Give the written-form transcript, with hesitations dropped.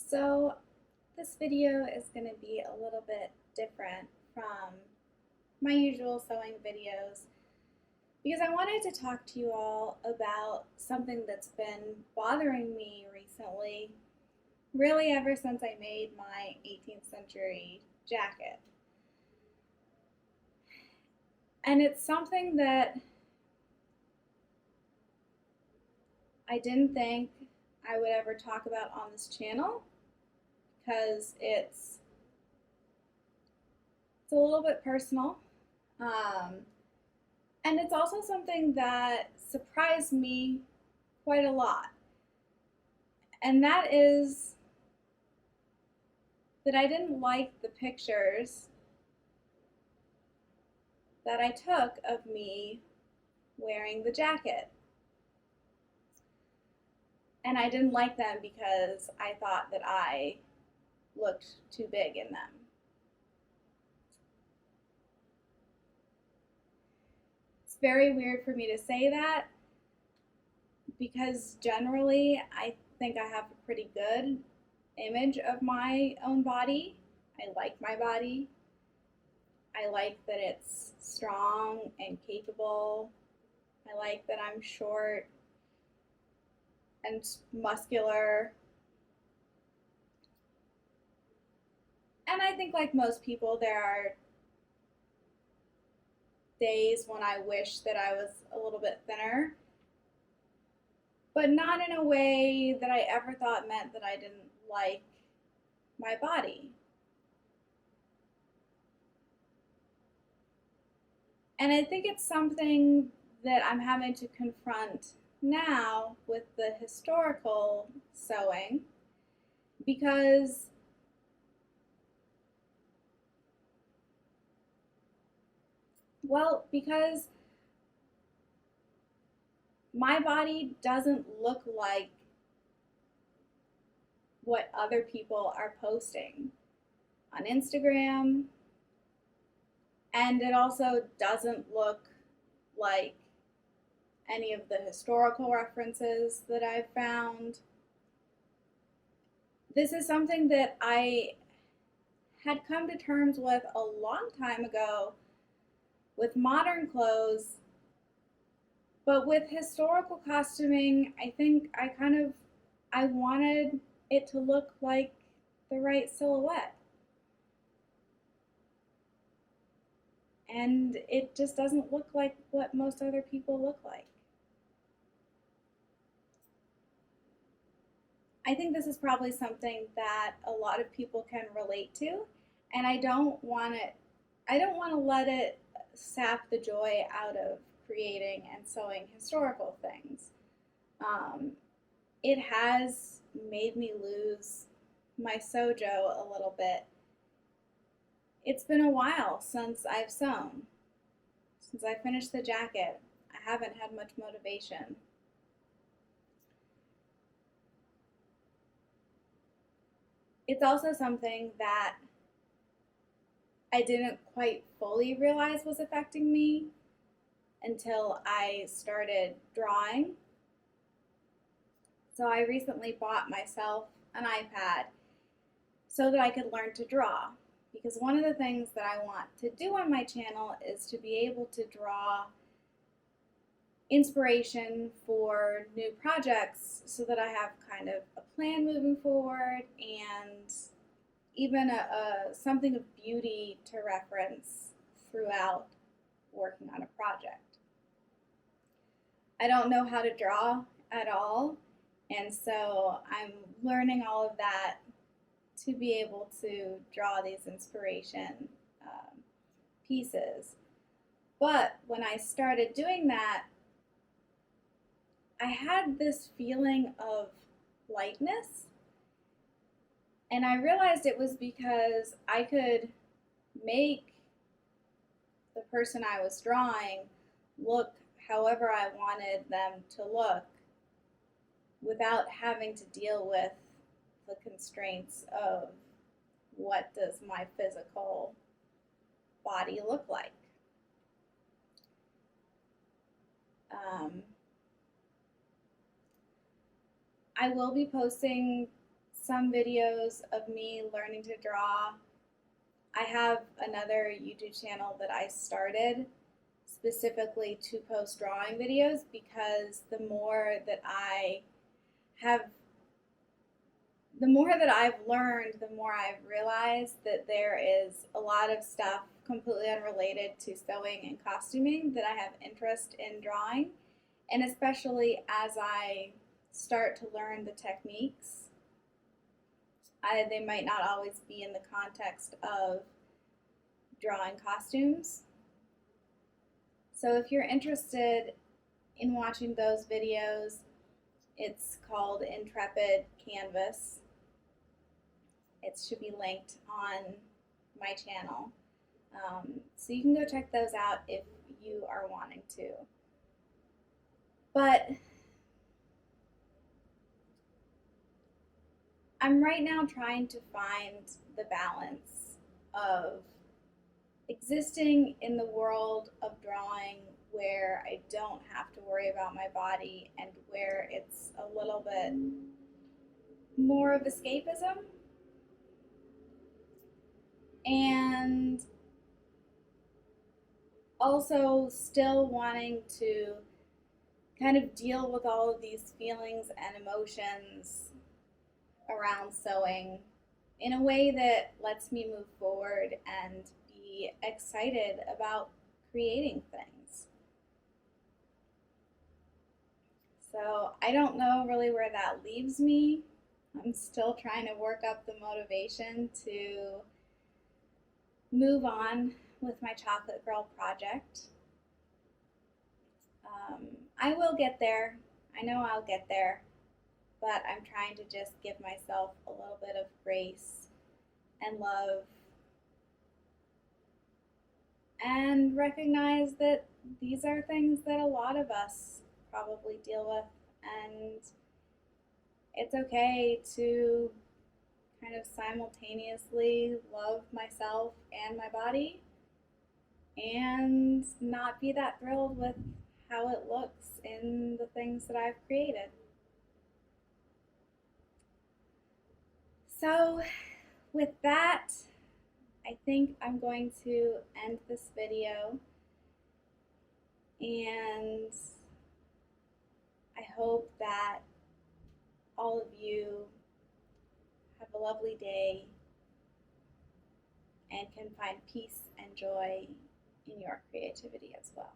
So this video is going to be a little bit different from my usual sewing videos because I wanted to talk to you all about something that's been bothering me recently, really ever since I made my 18th century jacket. And it's something that I didn't think I would ever talk about on this channel because it's a little bit personal. And it's also something that surprised me quite a lot. And that is that I didn't like the pictures that I took of me wearing the jacket. And I didn't like them because I thought that I looked too big in them. It's very weird for me to say that because generally I think I have a pretty good image of my own body. I like my body. I like that it's strong and capable. I like that I'm short and muscular. And I think, like most people, there are days when I wish that I was a little bit thinner, but not in a way that I ever thought meant that I didn't like my body. And I think it's something that I'm having to confront now with the historical sewing because my body doesn't look like what other people are posting on Instagram, and it also doesn't look like any of the historical references that I've found. This is something that I had come to terms with a long time ago with modern clothes, but with historical costuming, I think I wanted it to look like the right silhouette. And it just doesn't look like what most other people look like. I think this is probably something that a lot of people can relate to, and I don't want to let it sap the joy out of creating and sewing historical things. It has made me lose my SewJo a little bit. It's been a while since I've sewn. Since I finished the jacket, I haven't had much motivation. It's also something that I didn't quite fully realize was affecting me until I started drawing. So I recently bought myself an iPad so that I could learn to draw. Because one of the things that I want to do on my channel is to be able to draw inspiration for new projects so that I have kind of a plan moving forward and even something of beauty to reference throughout working on a project. I don't know how to draw at all, and so I'm learning all of that to be able to draw these inspiration pieces. But when I started doing that, I had this feeling of lightness, and I realized it was because I could make the person I was drawing look however I wanted them to look without having to deal with the constraints of what does my physical body look like. I will be posting some videos of me learning to draw. I have another YouTube channel that I started specifically to post drawing videos because have the more that I've learned, the more I've realized that there is a lot of stuff completely unrelated to sewing and costuming that I have interest in drawing. And especially as I start to learn the techniques, they might not always be in the context of drawing costumes. So if you're interested in watching those videos, it's called Intrepid Canvas. It should be linked on my channel. So you can go check those out if you are wanting to. But I'm right now trying to find the balance of existing in the world of drawing where I don't have to worry about my body and where it's a little bit more of escapism, and also still wanting to kind of deal with all of these feelings and emotions around sewing in a way that lets me move forward and be excited about creating things. So I don't know really where that leaves me. I'm still trying to work up the motivation to move on with my Chocolate Girl project. I will get there. I know I'll get there, but I'm trying to just give myself a little bit of grace and love and recognize that these are things that a lot of us probably deal with, and it's okay to kind of simultaneously love myself and my body and not be that thrilled with how it looks in the things that I've created. So with that, I think I'm going to end this video, and I hope that all of you have a lovely day and can find peace and joy in your creativity as well.